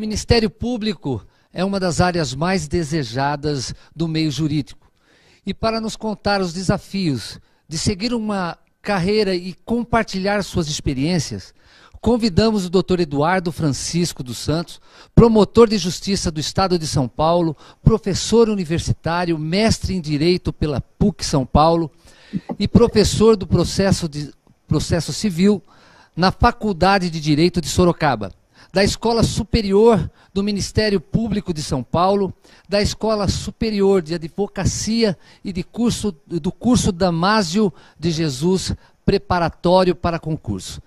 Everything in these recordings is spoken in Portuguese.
Ministério Público é uma das áreas mais desejadas do meio jurídico. E para nos contar os desafios de seguir uma carreira e compartilhar suas experiências, convidamos o Dr. Eduardo Francisco dos Santos, promotor de justiça do Estado de São Paulo, professor universitário, mestre em Direito pela PUC São Paulo e professor do processo civil na Faculdade de Direito de Sorocaba, da Escola Superior do Ministério Público de São Paulo, da Escola Superior de Advocacia e do curso Damásio de Jesus preparatório para concurso.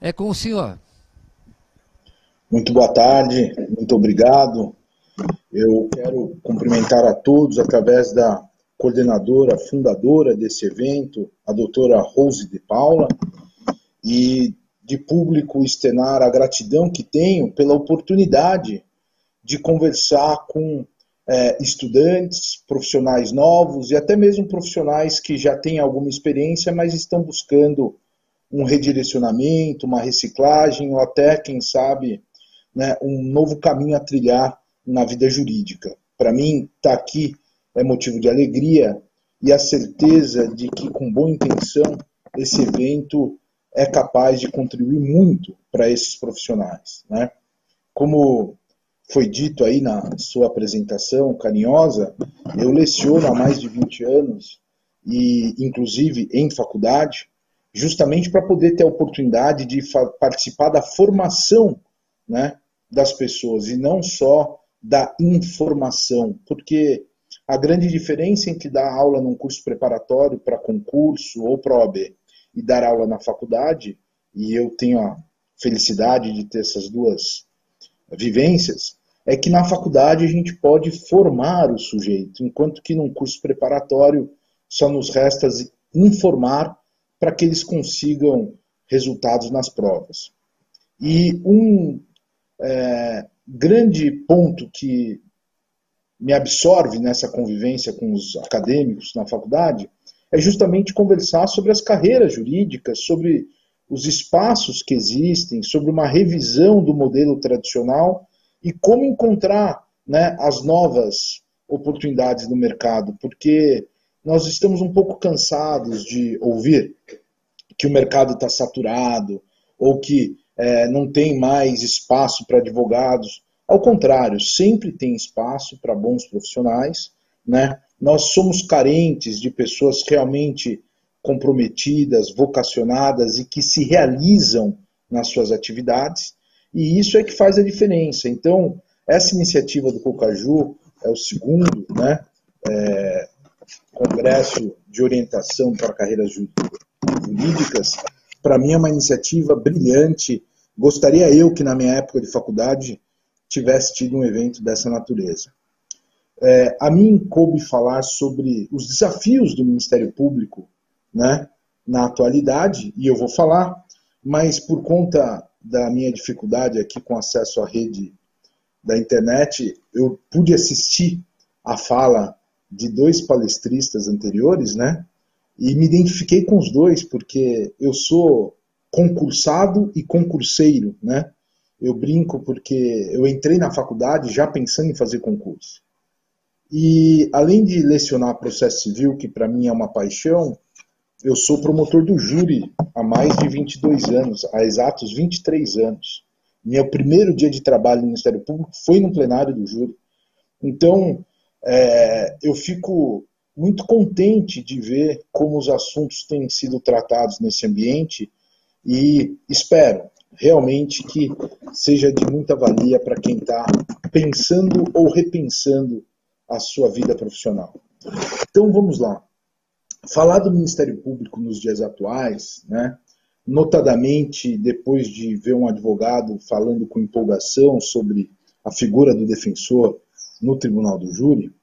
É com o senhor. Muito boa tarde, muito obrigado. Eu quero cumprimentar a todos através da coordenadora, fundadora desse evento, a doutora Rose de Paula, e de público externar a gratidão que tenho pela oportunidade de conversar com estudantes, profissionais novos e até mesmo profissionais que já têm alguma experiência, mas estão buscando um redirecionamento, uma reciclagem ou até, quem sabe, né, um novo caminho a trilhar na vida jurídica. Para mim, estar aqui é motivo de alegria e a certeza de que, com boa intenção, esse evento é capaz de contribuir muito para esses profissionais, né? Como foi dito aí na sua apresentação carinhosa, eu leciono há mais de 20 anos, e inclusive em faculdade, justamente para poder ter a oportunidade de participar da formação, né, das pessoas, e não só da informação, porque a grande diferença entre dar aula num curso preparatório para concurso ou para OAB e dar aula na faculdade, e eu tenho a felicidade de ter essas duas vivências, é que na faculdade a gente pode formar o sujeito, enquanto que num curso preparatório só nos resta informar para que eles consigam resultados nas provas. E um grande ponto que me absorve nessa convivência com os acadêmicos na faculdade é justamente conversar sobre as carreiras jurídicas, sobre os espaços que existem, sobre uma revisão do modelo tradicional e como encontrar, né, as novas oportunidades no mercado, porque nós estamos um pouco cansados de ouvir que o mercado está saturado ou que não tem mais espaço para advogados. Ao contrário, sempre tem espaço para bons profissionais, né? Nós somos carentes de pessoas realmente comprometidas, vocacionadas e que se realizam nas suas atividades, e isso é que faz a diferença. Então, essa iniciativa do Cocaju é o segundo, né, Congresso de Orientação para Carreiras Jurídicas. Para mim é uma iniciativa brilhante. Gostaria eu que na minha época de faculdade tivesse tido um evento dessa natureza. A mim coube falar sobre os desafios do Ministério Público, né, na atualidade, e eu vou falar, mas por conta da minha dificuldade aqui com acesso à rede da internet, eu pude assistir a fala de dois palestristas anteriores, né, e me identifiquei com os dois, porque eu sou concursado e concurseiro, né? Eu brinco porque eu entrei na faculdade já pensando em fazer concurso. E além de lecionar processo civil, que para mim é uma paixão, eu sou promotor do júri há mais de 22 anos, há exatos 23 anos. Meu primeiro dia de trabalho no Ministério Público foi no plenário do júri. Então, eu fico muito contente de ver como os assuntos têm sido tratados nesse ambiente e espero realmente que seja de muita valia para quem está pensando ou repensando a sua vida profissional. Então vamos lá. Falar do Ministério Público nos dias atuais, né, notadamente depois de ver um advogado falando com empolgação sobre a figura do defensor no Tribunal do Júri,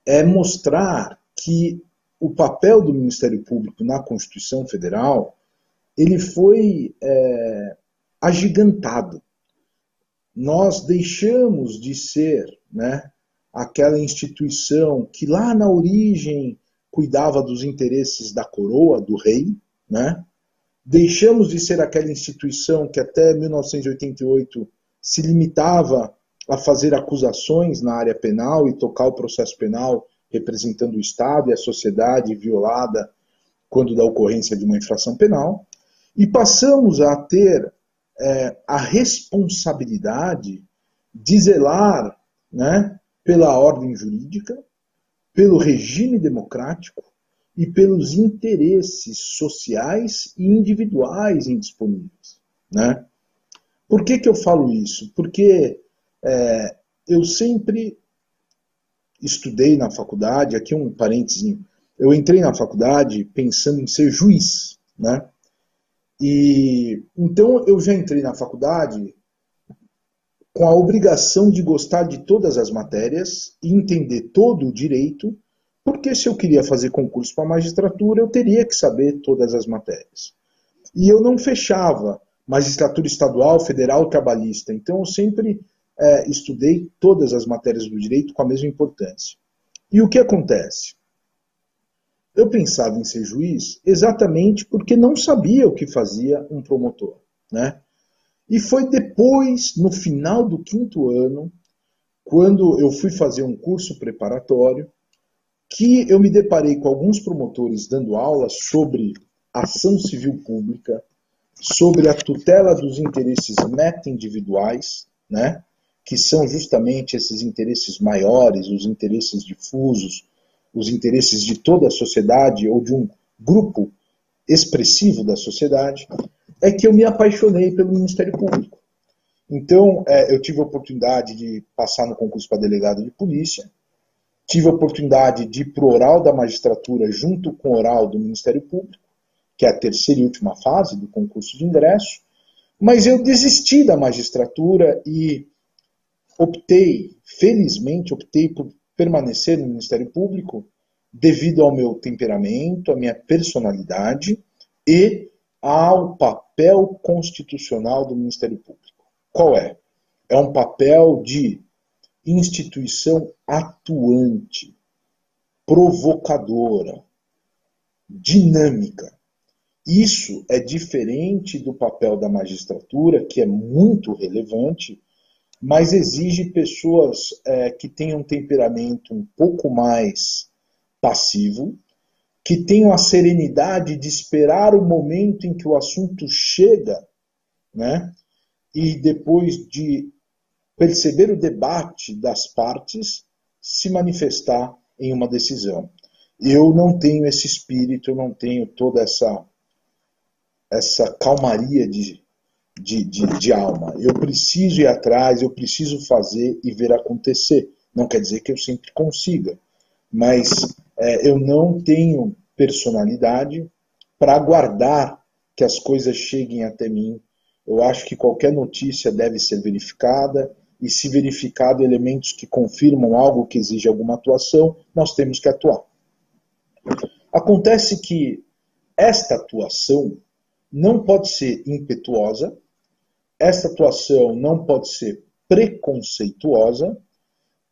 é mostrar que o papel do Ministério Público na Constituição Federal ele foi agigantado. Nós deixamos de ser, né, aquela instituição que lá na origem cuidava dos interesses da coroa, do rei, né? Deixamos de ser aquela instituição que até 1988 se limitava a fazer acusações na área penal e tocar o processo penal representando o Estado e a sociedade violada quando da ocorrência de uma infração penal, e passamos a ter a responsabilidade de zelar, né, pela ordem jurídica, pelo regime democrático e pelos interesses sociais e individuais indisponíveis, né? Por que eu falo isso? Porque eu sempre estudei na faculdade, aqui um parênteses, eu entrei na faculdade pensando em ser juiz, né? E então eu já entrei na faculdade com a obrigação de gostar de todas as matérias e entender todo o direito, porque se eu queria fazer concurso para magistratura, eu teria que saber todas as matérias. E eu não fechava magistratura estadual, federal, trabalhista. Então eu sempre estudei todas as matérias do direito com a mesma importância. E o que acontece? Eu pensava em ser juiz exatamente porque não sabia o que fazia um promotor, né? E foi depois, no final do 5º ano, quando eu fui fazer um curso preparatório, que eu me deparei com alguns promotores dando aula sobre ação civil pública, sobre a tutela dos interesses meta-individuais, né? Que são justamente esses interesses maiores, os interesses difusos, os interesses de toda a sociedade ou de um grupo expressivo da sociedade, é que eu me apaixonei pelo Ministério Público. Então, eu tive a oportunidade de passar no concurso para delegado de polícia, tive a oportunidade de ir para o oral da magistratura junto com o oral do Ministério Público, que é a terceira e última fase do concurso de ingresso, mas eu desisti da magistratura e felizmente optei por permanecer no Ministério Público devido ao meu temperamento, à minha personalidade e ao papel constitucional do Ministério Público. Qual é? É um papel de instituição atuante, provocadora, dinâmica. Isso é diferente do papel da magistratura, que é muito relevante, mas exige pessoas que tenham um temperamento um pouco mais passivo, que tenham a serenidade de esperar o momento em que o assunto chega, né? E depois de perceber o debate das partes, se manifestar em uma decisão. Eu não tenho esse espírito, eu não tenho toda essa calmaria de alma. Eu preciso ir atrás, eu preciso fazer e ver acontecer. Não quer dizer que eu sempre consiga, mas eu não tenho personalidade para aguardar que as coisas cheguem até mim. Eu acho que qualquer notícia deve ser verificada, e se verificado elementos que confirmam algo que exige alguma atuação, nós temos que atuar. Acontece que esta atuação não pode ser impetuosa, esta atuação não pode ser preconceituosa,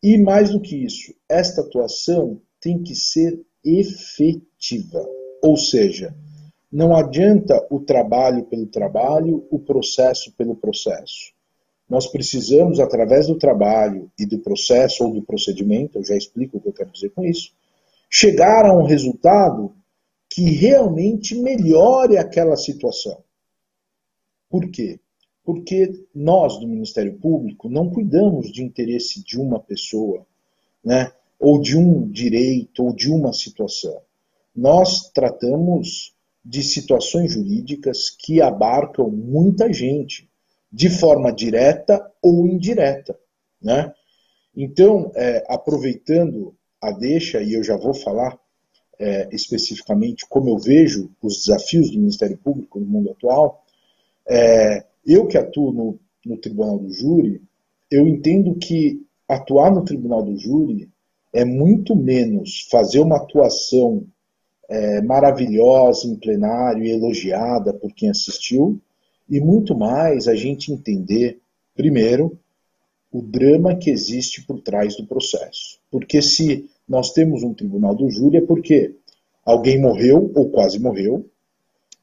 e mais do que isso, esta atuação tem que ser efetiva. Ou seja, não adianta o trabalho pelo trabalho, o processo pelo processo. Nós precisamos, através do trabalho e do processo ou do procedimento, eu já explico o que eu quero dizer com isso, chegar a um resultado que realmente melhore aquela situação. Por quê? Porque nós, do Ministério Público, não cuidamos de interesse de uma pessoa, né? Ou de um direito, ou de uma situação. Nós tratamos de situações jurídicas que abarcam muita gente, de forma direta ou indireta, né? Então, aproveitando a deixa, e eu já vou falar especificamente como eu vejo os desafios do Ministério Público no mundo atual, eu que atuo no Tribunal do Júri, eu entendo que atuar no Tribunal do Júri é muito menos fazer uma atuação maravilhosa em plenário e elogiada por quem assistiu, e muito mais a gente entender, primeiro, o drama que existe por trás do processo. Porque se nós temos um Tribunal do Júri é porque alguém morreu ou quase morreu,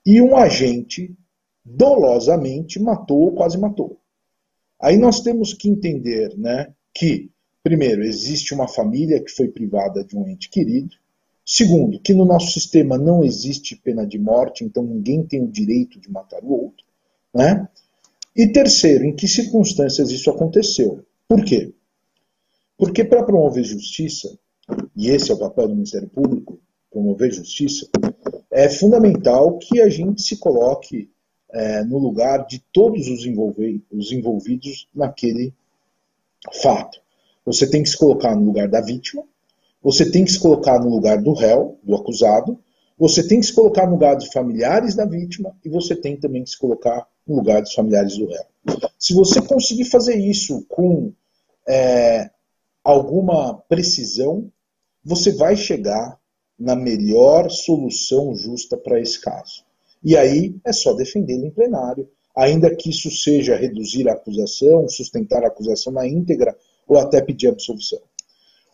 e um agente dolosamente matou ou quase matou. Aí nós temos que entender, né, que, primeiro, existe uma família que foi privada de um ente querido. Segundo, que no nosso sistema não existe pena de morte, então ninguém tem o direito de matar o outro, né? E terceiro, em que circunstâncias isso aconteceu? Por quê? Porque para promover justiça, e esse é o papel do Ministério Público, promover justiça, é fundamental que a gente se coloque no lugar de todos os envolvidos naquele fato. Você tem que se colocar no lugar da vítima, você tem que se colocar no lugar do réu, do acusado, você tem que se colocar no lugar dos familiares da vítima e você tem também que se colocar no lugar dos familiares do réu. Se você conseguir fazer isso com alguma precisão, você vai chegar na melhor solução justa para esse caso. E aí é só defendê-lo em plenário, ainda que isso seja reduzir a acusação, sustentar a acusação na íntegra ou até pedir absolvição.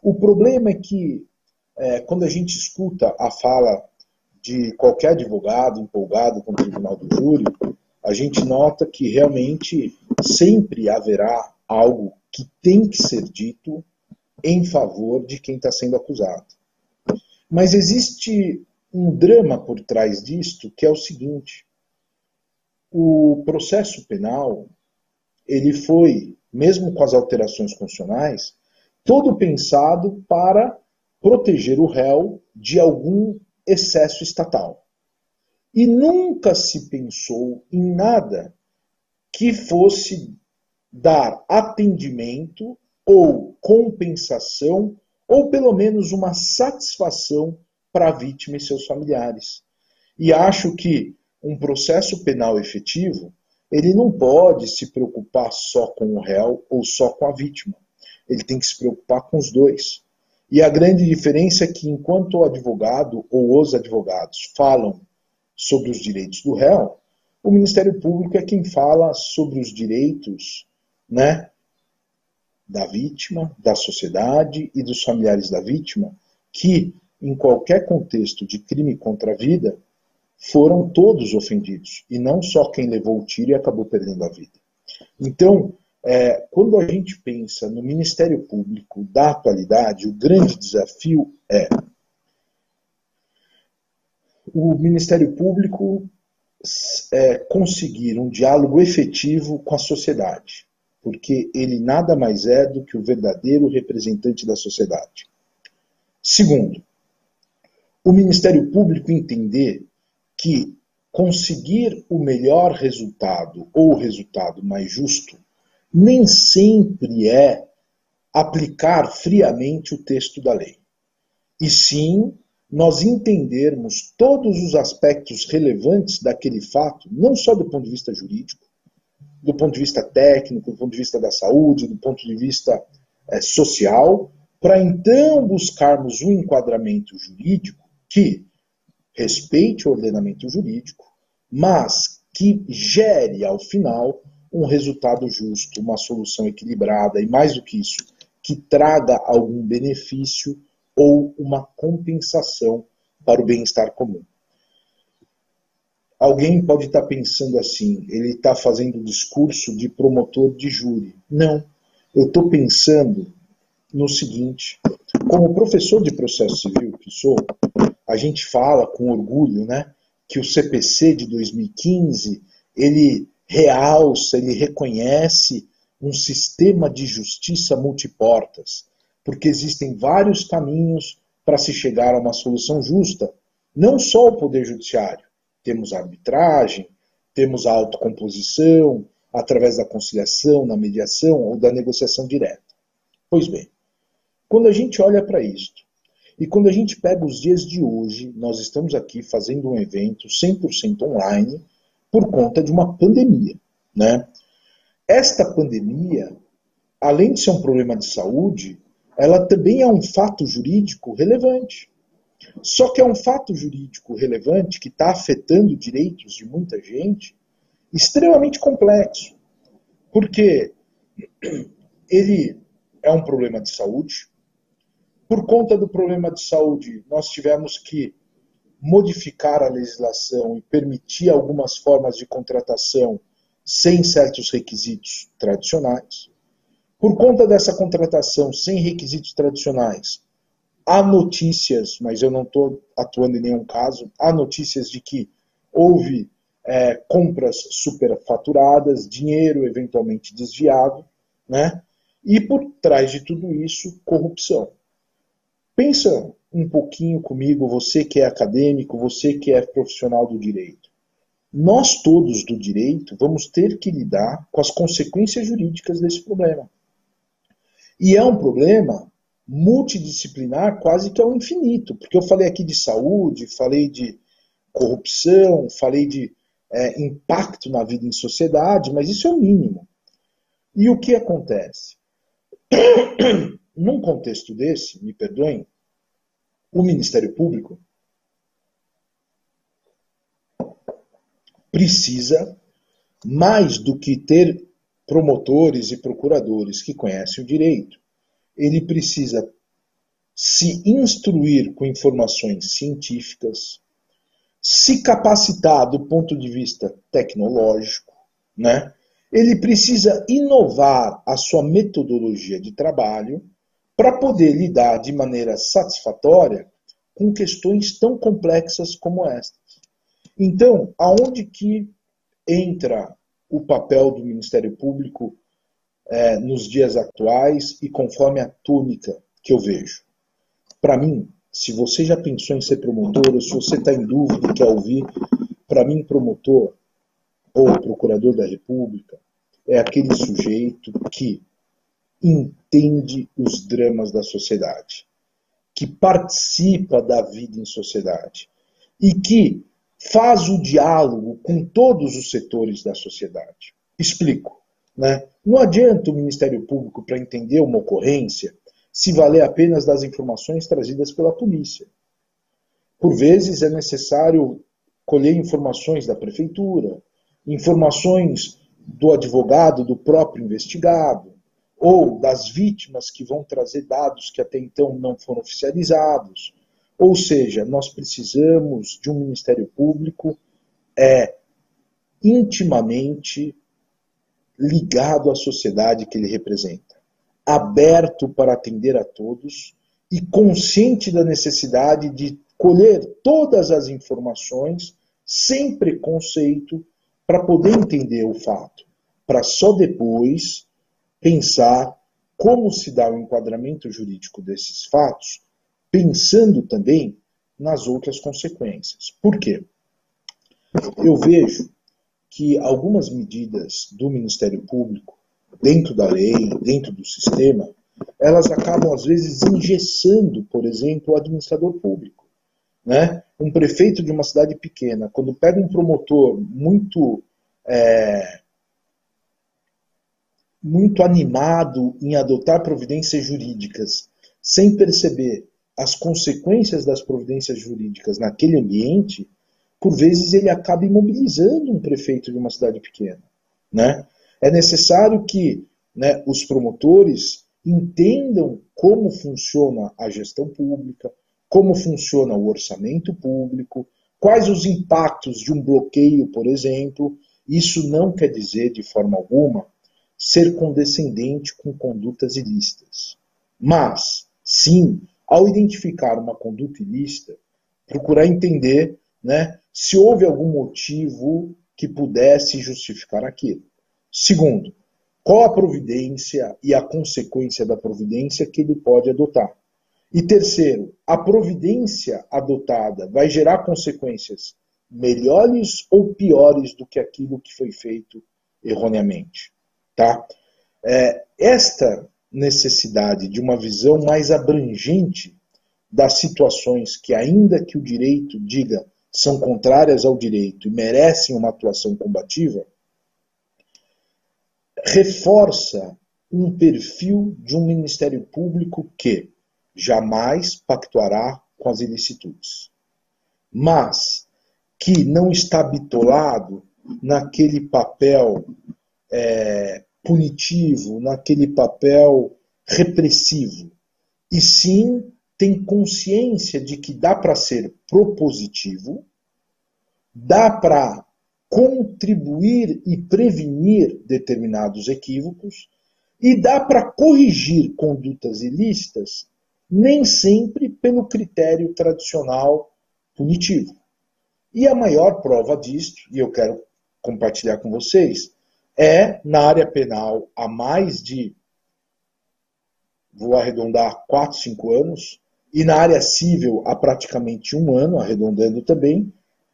O problema é que, quando a gente escuta a fala de qualquer advogado empolgado com o tribunal do júri, a gente nota que realmente sempre haverá algo que tem que ser dito em favor de quem está sendo acusado. Mas existe um drama por trás disto, que é o seguinte: o processo penal, ele foi, mesmo com as alterações constitucionais, todo pensado para proteger o réu de algum excesso estatal. E nunca se pensou em nada que fosse dar atendimento ou compensação, ou pelo menos uma satisfação para a vítima e seus familiares. E acho que um processo penal efetivo, ele não pode se preocupar só com o réu ou só com a vítima. Ele tem que se preocupar com os dois. E a grande diferença é que enquanto o advogado ou os advogados falam sobre os direitos do réu, o Ministério Público é quem fala sobre os direitos, né, da vítima, da sociedade e dos familiares da vítima, que, em qualquer contexto de crime contra a vida, foram todos ofendidos, e não só quem levou o tiro e acabou perdendo a vida. Então, quando a gente pensa no Ministério Público da atualidade, o grande desafio é o Ministério Público conseguir um diálogo efetivo com a sociedade, porque ele nada mais é do que o verdadeiro representante da sociedade. Segundo, o Ministério Público entender que conseguir o melhor resultado ou o resultado mais justo nem sempre é aplicar friamente o texto da lei. E sim, nós entendermos todos os aspectos relevantes daquele fato, não só do ponto de vista jurídico, do ponto de vista técnico, do ponto de vista da saúde, do ponto de vista social, para então buscarmos um enquadramento jurídico que respeite o ordenamento jurídico, mas que gere, ao final, um resultado justo, uma solução equilibrada e, mais do que isso, que traga algum benefício ou uma compensação para o bem-estar comum. Alguém pode estar pensando assim, ele está fazendo o discurso de promotor de júri. Não, eu estou pensando no seguinte: como professor de processo civil que sou, a gente fala com orgulho, né, que o CPC de 2015, ele realça, ele reconhece um sistema de justiça multiportas, porque existem vários caminhos para se chegar a uma solução justa, não só o Poder Judiciário. Temos a arbitragem, temos a autocomposição, através da conciliação, na mediação ou da negociação direta. Pois bem, quando a gente olha para isto, e quando a gente pega os dias de hoje, nós estamos aqui fazendo um evento 100% online por conta de uma pandemia, né? Esta pandemia, além de ser um problema de saúde, ela também é um fato jurídico relevante. Só que é um fato jurídico relevante que está afetando direitos de muita gente, extremamente complexo. Porque ele é um problema de saúde. Por conta do problema de saúde, nós tivemos que modificar a legislação e permitir algumas formas de contratação sem certos requisitos tradicionais. Por conta dessa contratação sem requisitos tradicionais, há notícias, mas eu não estou atuando em nenhum caso, há notícias de que houve compras superfaturadas, dinheiro eventualmente desviado, né? E por trás de tudo isso, corrupção. Pensa um pouquinho comigo, você que é acadêmico, você que é profissional do direito. Nós todos do direito vamos ter que lidar com as consequências jurídicas desse problema. E é um problema multidisciplinar quase que ao infinito, porque eu falei aqui de saúde, falei de corrupção, falei de impacto na vida em sociedade, mas isso é o mínimo. E o que acontece? Num contexto desse, me perdoem, o Ministério Público precisa, mais do que ter promotores e procuradores que conhecem o direito, ele precisa se instruir com informações científicas, se capacitar do ponto de vista tecnológico, né? Ele precisa inovar a sua metodologia de trabalho para poder lidar de maneira satisfatória com questões tão complexas como estas. Então, aonde que entra o papel do Ministério Público nos dias atuais e conforme a tônica que eu vejo? Para mim, se você já pensou em ser promotor, ou se você está em dúvida e quer ouvir, para mim, promotor ou procurador da República é aquele sujeito que entende os dramas da sociedade, que participa da vida em sociedade e que faz o diálogo com todos os setores da sociedade. Explico, né? Não adianta o Ministério Público, para entender uma ocorrência, se valer apenas das informações trazidas pela polícia. Por vezes é necessário colher informações da prefeitura, informações do advogado, do próprio investigado, ou das vítimas que vão trazer dados que até então não foram oficializados. Ou seja, nós precisamos de um Ministério Público intimamente ligado à sociedade que ele representa, aberto para atender a todos e consciente da necessidade de colher todas as informações sem preconceito para poder entender o fato, para só depois pensar como se dá o enquadramento jurídico desses fatos, pensando também nas outras consequências. Por quê? Eu vejo que algumas medidas do Ministério Público, dentro da lei, dentro do sistema, elas acabam, às vezes, engessando, por exemplo, o administrador público. Né? Um prefeito de uma cidade pequena, quando pega um promotor muito animado em adotar providências jurídicas, sem perceber as consequências das providências jurídicas naquele ambiente, por vezes ele acaba imobilizando um prefeito de uma cidade pequena. Né? É necessário que os promotores entendam como funciona a gestão pública, como funciona o orçamento público, quais os impactos de um bloqueio, por exemplo. Isso não quer dizer, de forma alguma, ser condescendente com condutas ilícitas. Mas, sim, ao identificar uma conduta ilícita, procurar entender se houve algum motivo que pudesse justificar aquilo. Segundo, qual a providência e a consequência da providência que ele pode adotar. E terceiro, a providência adotada vai gerar consequências melhores ou piores do que aquilo que foi feito erroneamente. Tá? Esta necessidade de uma visão mais abrangente das situações que, ainda que o direito diga são contrárias ao direito e merecem uma atuação combativa, reforça um perfil de um Ministério Público que jamais pactuará com as ilicitudes, mas que não está bitolado naquele papel punitivo, naquele papel repressivo, e sim tem consciência de que dá para ser propositivo, dá para contribuir e prevenir determinados equívocos, e dá para corrigir condutas ilícitas, nem sempre pelo critério tradicional punitivo. E a maior prova disto, e eu quero compartilhar com vocês, é na área penal há mais de, vou arredondar, 4, 5 anos, e na área civil há praticamente 1 ano, arredondando também,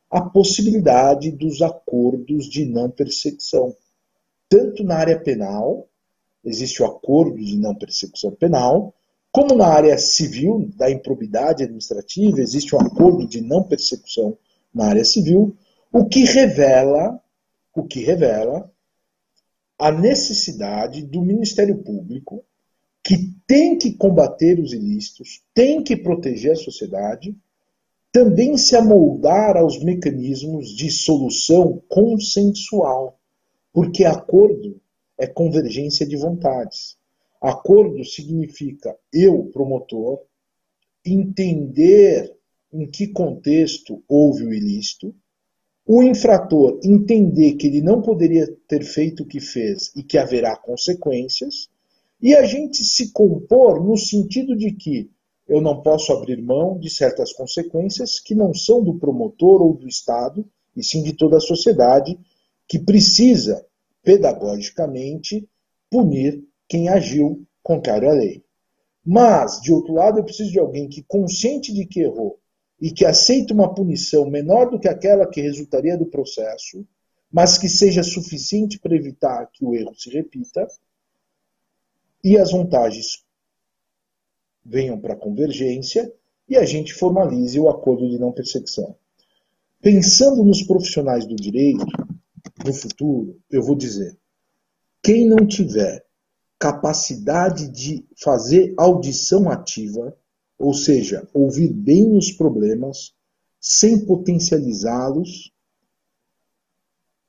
a possibilidade dos acordos de não persecução. Tanto na área penal, existe o acordo de não persecução penal, como na área civil, da improbidade administrativa, existe um acordo de não persecução na área civil, o que revela a necessidade do Ministério Público, que tem que combater os ilícitos, tem que proteger a sociedade, também se amoldar aos mecanismos de solução consensual, porque acordo é convergência de vontades. Acordo significa eu, promotor, entender em que contexto houve o ilícito, o infrator entender que ele não poderia ter feito o que fez e que haverá consequências, e a gente se compor no sentido de que eu não posso abrir mão de certas consequências que não são do promotor ou do Estado, e sim de toda a sociedade, que precisa, pedagogicamente, punir quem agiu contrário à lei. Mas, de outro lado, eu preciso de alguém que, consciente de que errou e que aceita uma punição menor do que aquela que resultaria do processo, mas que seja suficiente para evitar que o erro se repita, e as vantagens venham para a convergência e a gente formalize o acordo de não perseguição. Pensando nos profissionais do direito, no futuro, eu vou dizer, quem não tiver capacidade de fazer audição ativa, ou seja, ouvir bem os problemas, sem potencializá-los,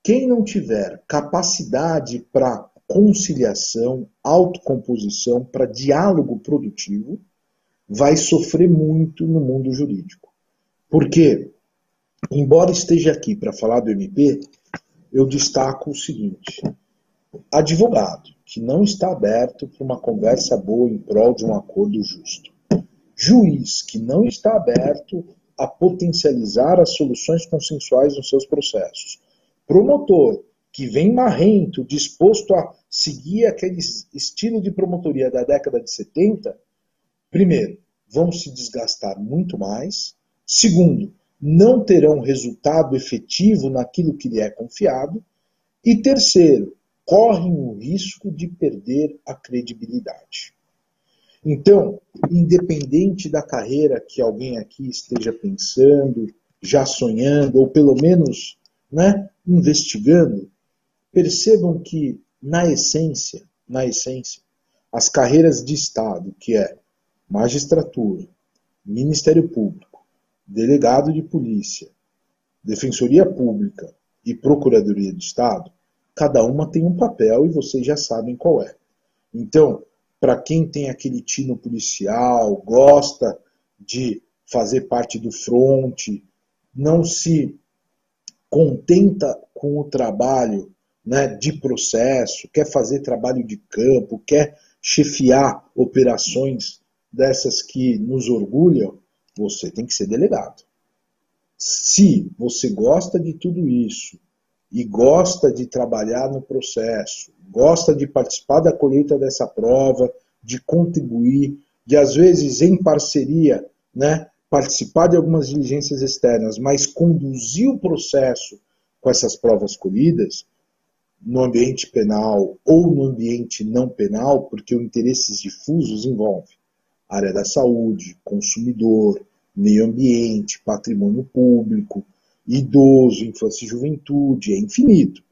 quem não tiver capacidade para conciliação, autocomposição, para diálogo produtivo, vai sofrer muito no mundo jurídico. Porque, embora esteja aqui para falar do MP, eu destaco o seguinte: advogado que não está aberto para uma conversa boa em prol de um acordo justo, juiz que não está aberto a potencializar as soluções consensuais nos seus processos, promotor que vem marrento, disposto a seguir aquele estilo de promotoria da década de 70, primeiro, vão se desgastar muito mais. Segundo, não terão resultado efetivo naquilo que lhe é confiado. E terceiro, correm o risco de perder a credibilidade. Então, independente da carreira que alguém aqui esteja pensando, já sonhando, ou pelo menos, investigando, percebam que, na essência, as carreiras de Estado, que é magistratura, Ministério Público, delegado de polícia, Defensoria Pública e Procuradoria de Estado, cada uma tem um papel e vocês já sabem qual é. Então, para quem tem aquele tino policial, gosta de fazer parte do fronte, não se contenta com o trabalho de processo, quer fazer trabalho de campo, quer chefiar operações dessas que nos orgulham, você tem que ser delegado. Se você gosta de tudo isso e gosta de trabalhar no processo, gosta de participar da colheita dessa prova, de contribuir, de às vezes em parceria, participar de algumas diligências externas, mas conduzir o processo com essas provas colhidas, no ambiente penal ou no ambiente não penal, porque os interesses difusos envolvem área da saúde, consumidor, meio ambiente, patrimônio público, idoso, infância e juventude, é infinito.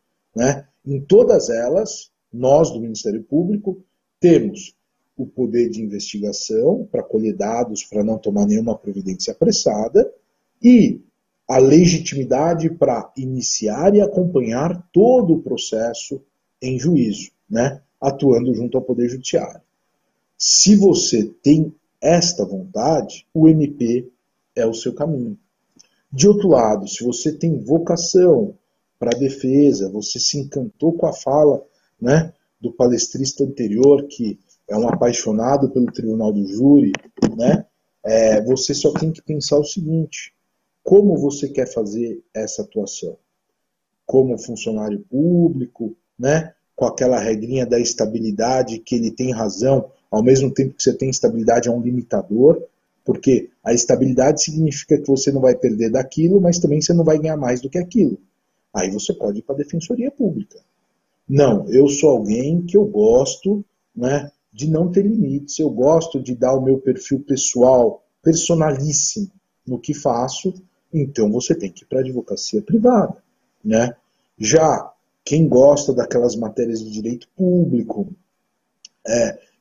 Em todas elas, nós do Ministério Público temos o poder de investigação para colher dados, para não tomar nenhuma providência apressada, e a legitimidade para iniciar e acompanhar todo o processo em juízo, atuando junto ao Poder Judiciário. Se você tem esta vontade, o MP é o seu caminho. De outro lado, se você tem vocação para a defesa, você se encantou com a fala, né, do palestrista anterior, que é um apaixonado pelo tribunal do júri, né, você só tem que pensar o seguinte: como você quer fazer essa atuação? Como funcionário público, né, com aquela regrinha da estabilidade, que ele tem razão, ao mesmo tempo que você tem estabilidade, é um limitador, porque a estabilidade significa que você não vai perder daquilo, mas também você não vai ganhar mais do que aquilo. Aí você pode ir para a defensoria pública. Não, eu sou alguém que eu gosto, né, de não ter limites, eu gosto de dar o meu perfil pessoal, personalíssimo no que faço, então você tem que ir para a advocacia privada, né? Já quem gosta daquelas matérias de direito público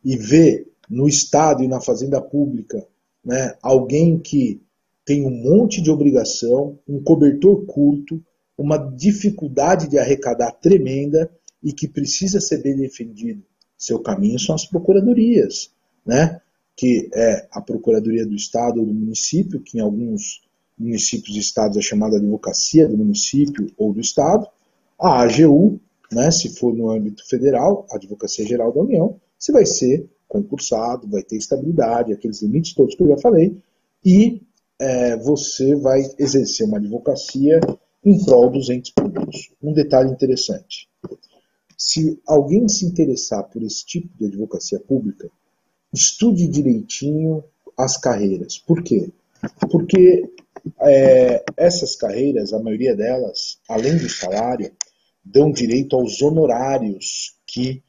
e vê no Estado e na Fazenda Pública, né, alguém que tem um monte de obrigação, um cobertor curto, uma dificuldade de arrecadar tremenda e que precisa ser bem defendido. Seu caminho são as procuradorias, né? Que é a Procuradoria do Estado ou do município, que em alguns municípios e estados é chamada advocacia do município ou do estado, a AGU, né, se for no âmbito federal, a Advocacia Geral da União, você vai ser concursado, vai ter estabilidade, aqueles limites todos que eu já falei, e você vai exercer uma advocacia em prol dos entes públicos. Um detalhe interessante: se alguém se interessar por esse tipo de advocacia pública, estude direitinho as carreiras. Por quê? Porque essas carreiras, a maioria delas, além do salário, dão direito aos honorários que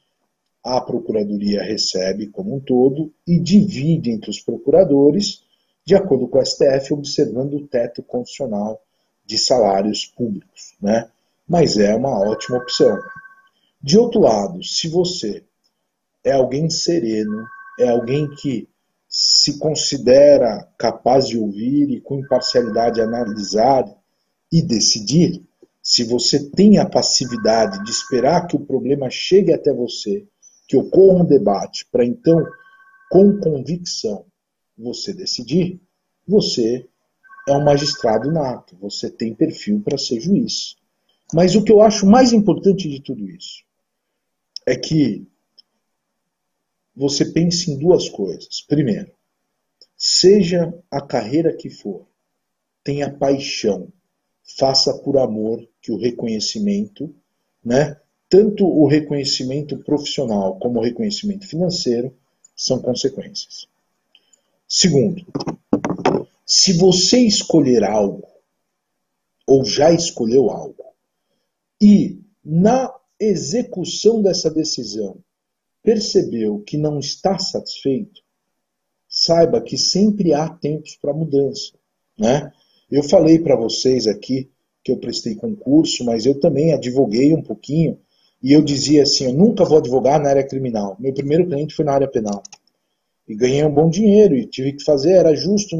a Procuradoria recebe como um todo e divide entre os procuradores, de acordo com o STF, observando o teto constitucional de salários públicos, né? Mas é uma ótima opção. De outro lado, se você é alguém sereno, é alguém que se considera capaz de ouvir e com imparcialidade analisar e decidir, se você tem a passividade de esperar que o problema chegue até você, que ocorra um debate, para então, com convicção, você decidir, você é um magistrado nato, você tem perfil para ser juiz. Mas o que eu acho mais importante de tudo isso é que você pense em duas coisas. Primeiro, seja a carreira que for, tenha paixão, faça por amor, que o reconhecimento, né, tanto o reconhecimento profissional como o reconhecimento financeiro, são consequências. Segundo, se você escolher algo, ou já escolheu algo, e na execução dessa decisão percebeu que não está satisfeito, saiba que sempre há tempos para mudança, né? Eu falei para vocês aqui que eu prestei concurso, mas eu também advoguei um pouquinho, e eu dizia assim: eu nunca vou advogar na área criminal. Meu primeiro cliente foi na área penal. E ganhei um bom dinheiro, e tive que fazer, era justo.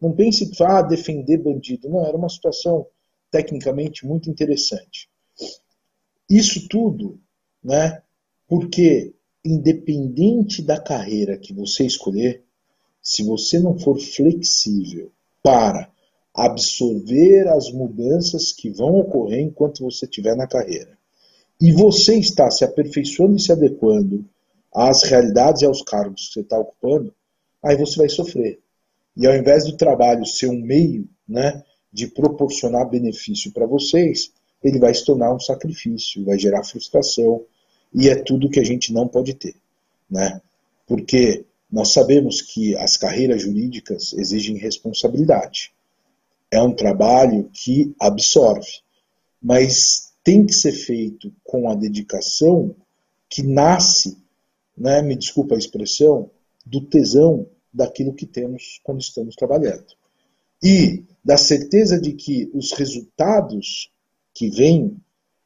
Não pense que defender bandido. Não, era uma situação tecnicamente muito interessante. Isso tudo, né? Porque independente da carreira que você escolher, se você não for flexível para absorver as mudanças que vão ocorrer enquanto você estiver na carreira, e você está se aperfeiçoando e se adequando às realidades e aos cargos que você está ocupando, aí você vai sofrer. E ao invés do trabalho ser um meio, né, de proporcionar benefício para vocês, ele vai se tornar um sacrifício, vai gerar frustração, e é tudo que a gente não pode ter, né? Porque nós sabemos que as carreiras jurídicas exigem responsabilidade. É um trabalho que absorve, mas tem que ser feito com a dedicação que nasce, né, me desculpa a expressão, do tesão daquilo que temos quando estamos trabalhando. E da certeza de que os resultados que vêm,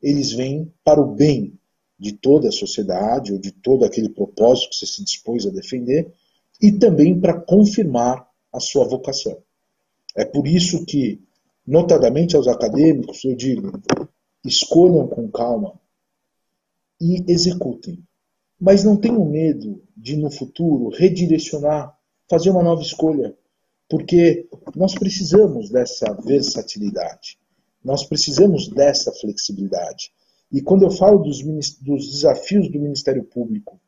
eles vêm para o bem de toda a sociedade, ou de todo aquele propósito que você se dispôs a defender, e também para confirmar a sua vocação. É por isso que, notadamente aos acadêmicos, eu digo: escolham com calma e executem. Mas não tenham medo de, no futuro, redirecionar, fazer uma nova escolha, porque nós precisamos dessa versatilidade. Nós precisamos dessa flexibilidade. E quando eu falo dos desafios do Ministério Público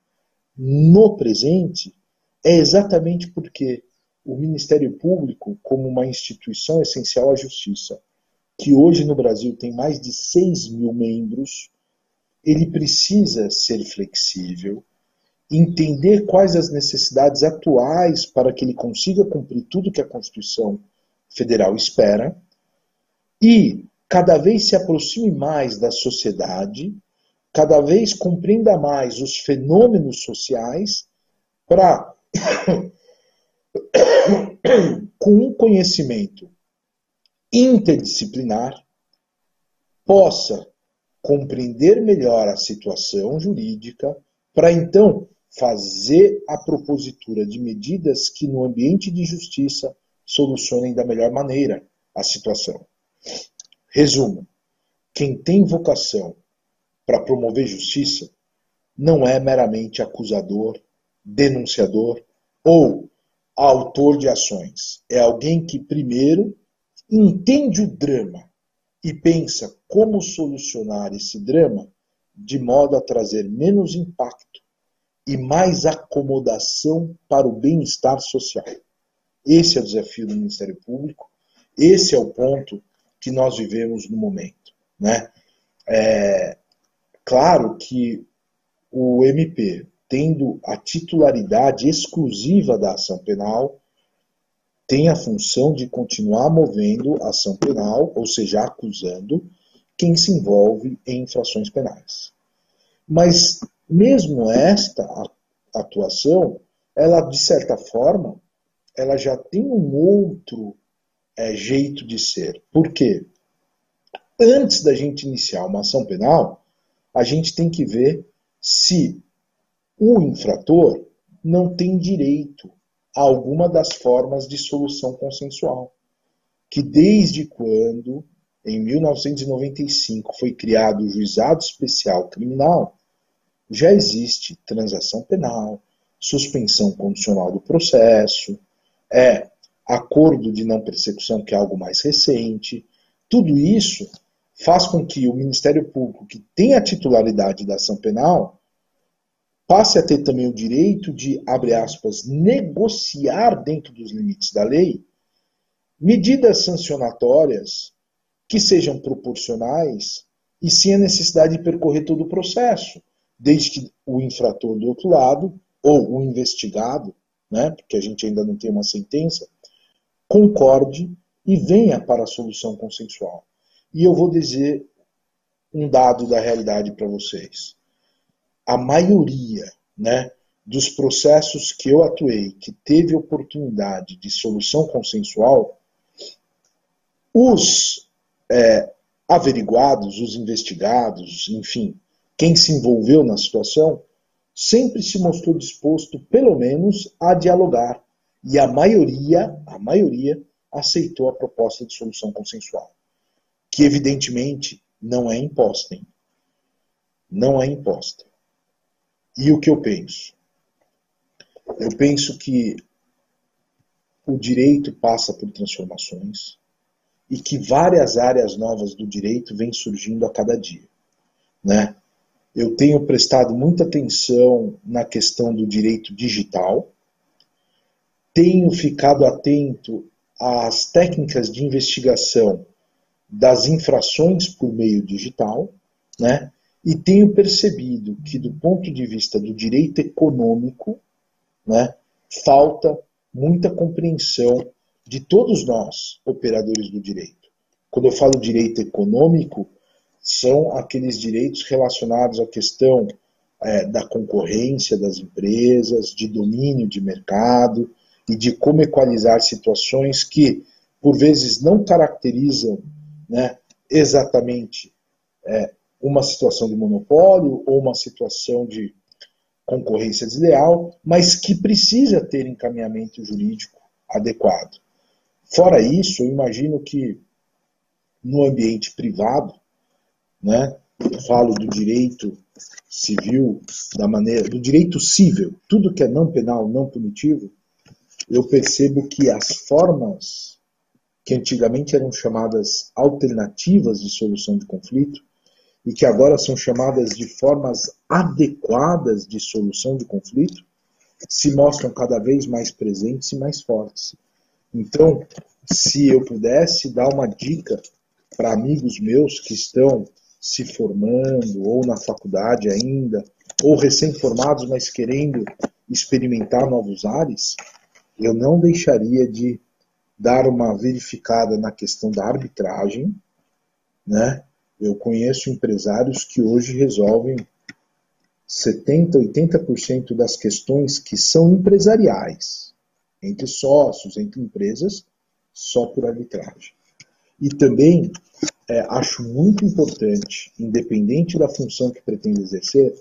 no presente, é exatamente porque o Ministério Público, como uma instituição essencial à justiça, que hoje no Brasil tem mais de 6 mil membros, ele precisa ser flexível, entender quais as necessidades atuais para que ele consiga cumprir tudo que a Constituição Federal espera e cada vez se aproxime mais da sociedade, cada vez compreenda mais os fenômenos sociais para, com um conhecimento interdisciplinar, possa compreender melhor a situação jurídica para então fazer a propositura de medidas que no ambiente de justiça solucionem da melhor maneira a situação. Resumo, quem tem vocação para promover justiça não é meramente acusador, denunciador ou autor de ações. É alguém que primeiro entende o drama e pensa como solucionar esse drama de modo a trazer menos impacto e mais acomodação para o bem-estar social. Esse é o desafio do Ministério Público, esse é o ponto que nós vivemos no momento, né? Claro que o MP, tendo a titularidade exclusiva da ação penal, tem a função de continuar movendo a ação penal, ou seja, acusando quem se envolve em infrações penais. Mas mesmo esta atuação, ela de certa forma, ela já tem um outro jeito de ser. Por quê? Antes da gente iniciar uma ação penal, a gente tem que ver se o infrator não tem direito a alguma das formas de solução consensual. Que desde quando, em 1995, foi criado o Juizado Especial Criminal, já existe transação penal, suspensão condicional do processo, acordo de não persecução, que é algo mais recente. Tudo isso faz com que o Ministério Público, que tem a titularidade da ação penal, passe a ter também o direito de, abre aspas, negociar dentro dos limites da lei medidas sancionatórias que sejam proporcionais e sem a necessidade de percorrer todo o processo, desde que o infrator do outro lado, ou o investigado, né, porque a gente ainda não tem uma sentença, concorde e venha para a solução consensual. E eu vou dizer um dado da realidade para vocês. A maioria, né, dos processos que eu atuei, que teve oportunidade de solução consensual, os averiguados, os investigados, enfim, quem se envolveu na situação, sempre se mostrou disposto, pelo menos, a dialogar. E a maioria aceitou a proposta de solução consensual, que evidentemente não é imposta. Hein? Não é imposta. E o que eu penso? Eu penso que o direito passa por transformações e que várias áreas novas do direito vêm surgindo a cada dia, né? Eu tenho prestado muita atenção na questão do direito digital, tenho ficado atento às técnicas de investigação das infrações por meio digital, né? E tenho percebido que, do ponto de vista do direito econômico, né, falta muita compreensão de todos nós, operadores do direito. Quando eu falo direito econômico, são aqueles direitos relacionados à questão da concorrência das empresas, de domínio de mercado e de como equalizar situações que, por vezes, não caracterizam, né, exatamente uma situação de monopólio ou uma situação de concorrência desleal, mas que precisa ter encaminhamento jurídico adequado. Fora isso, eu imagino que no ambiente privado, né, eu falo do direito civil, do direito civil, tudo que é não penal, não punitivo, eu percebo que as formas que antigamente eram chamadas alternativas de solução de conflito e que agora são chamadas de formas adequadas de solução de conflito, se mostram cada vez mais presentes e mais fortes. Então, se eu pudesse dar uma dica para amigos meus que estão se formando ou na faculdade ainda, ou recém-formados, mas querendo experimentar novos ares, eu não deixaria de dar uma verificada na questão da arbitragem, né? Eu conheço empresários que hoje resolvem 70%, 80% das questões que são empresariais, entre sócios, entre empresas, só por arbitragem. E também acho muito importante, independente da função que pretende exercer,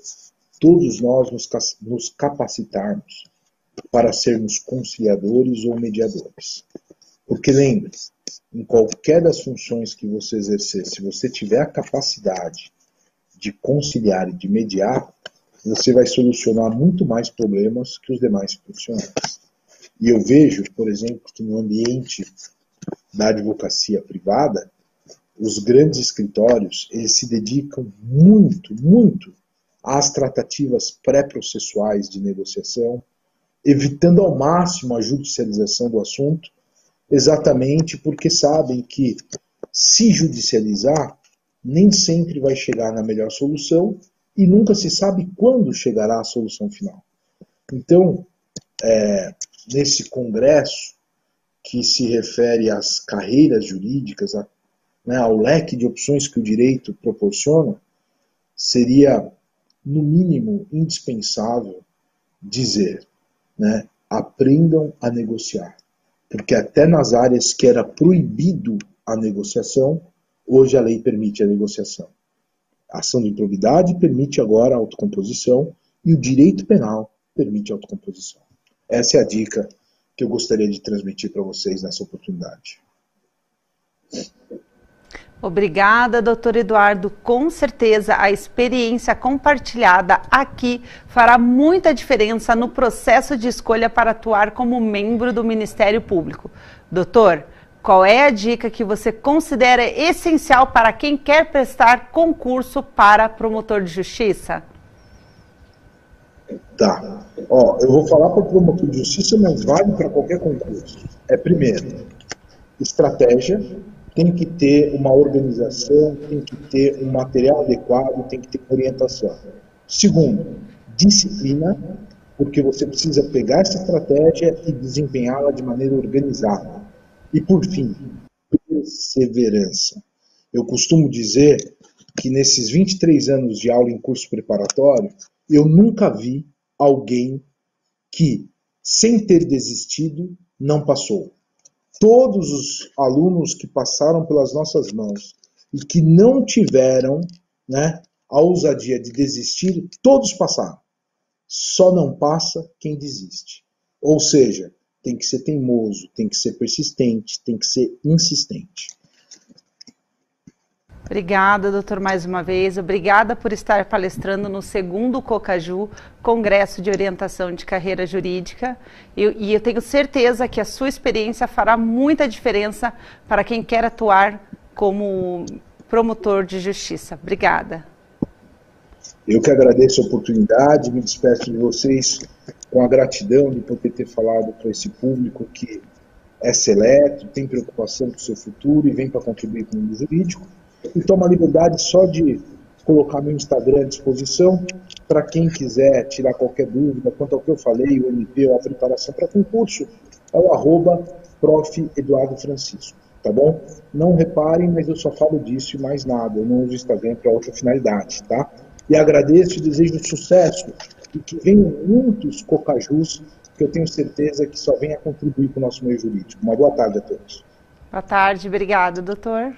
todos nós nos capacitarmos para sermos conciliadores ou mediadores. Porque lembre-se, em qualquer das funções que você exercer, se você tiver a capacidade de conciliar e de mediar, você vai solucionar muito mais problemas que os demais profissionais. E eu vejo, por exemplo, que no ambiente da advocacia privada, os grandes escritórios, eles se dedicam muito às tratativas pré-processuais de negociação, evitando ao máximo a judicialização do assunto, exatamente porque sabem que, se judicializar, nem sempre vai chegar na melhor solução e nunca se sabe quando chegará a solução final. Então, nesse congresso que se refere às carreiras jurídicas, ao leque de opções que o direito proporciona, seria, no mínimo, indispensável dizer, aprendam a negociar. Porque até nas áreas que era proibido a negociação, hoje a lei permite a negociação. A ação de improbidade permite agora a autocomposição e o direito penal permite a autocomposição. Essa é a dica que eu gostaria de transmitir para vocês nessa oportunidade. Obrigada, doutor Eduardo. Com certeza a experiência compartilhada aqui fará muita diferença no processo de escolha para atuar como membro do Ministério Público. Doutor, qual é a dica que você considera essencial para quem quer prestar concurso para promotor de justiça? Tá. Eu vou falar para o promotor de justiça, mas vale para qualquer concurso. Primeiro, estratégia. Tem que ter uma organização, tem que ter um material adequado, tem que ter orientação. Segundo, disciplina, porque você precisa pegar essa estratégia e desempenhá-la de maneira organizada. E, por fim, perseverança. Eu costumo dizer que nesses 23 anos de aula em curso preparatório, eu nunca vi alguém que, sem ter desistido, não passou. Todos os alunos que passaram pelas nossas mãos e que não tiveram a ousadia de desistir, todos passaram. Só não passa quem desiste. Ou seja, tem que ser teimoso, tem que ser persistente, tem que ser insistente. Obrigada, doutor, mais uma vez. Obrigada por estar palestrando no 2º Cocaju, Congresso de Orientação de Carreira Jurídica. E eu tenho certeza que a sua experiência fará muita diferença para quem quer atuar como promotor de justiça. Obrigada. Eu que agradeço a oportunidade, me despeço de vocês com a gratidão de poder ter falado para esse público que é seleto, tem preocupação com o seu futuro e vem para contribuir com o mundo jurídico. E tomo a liberdade só de colocar meu Instagram à disposição para quem quiser tirar qualquer dúvida quanto ao que eu falei, o MP ou a preparação para concurso, é o @prof. Eduardo Francisco, tá bom? Não reparem, mas eu só falo disso e mais nada, eu não uso o Instagram para outra finalidade, tá? E agradeço e desejo sucesso e que venham muitos cocajus, que eu tenho certeza que só vem a contribuir com o nosso meio jurídico. Uma boa tarde a todos. Boa tarde, obrigado, doutor.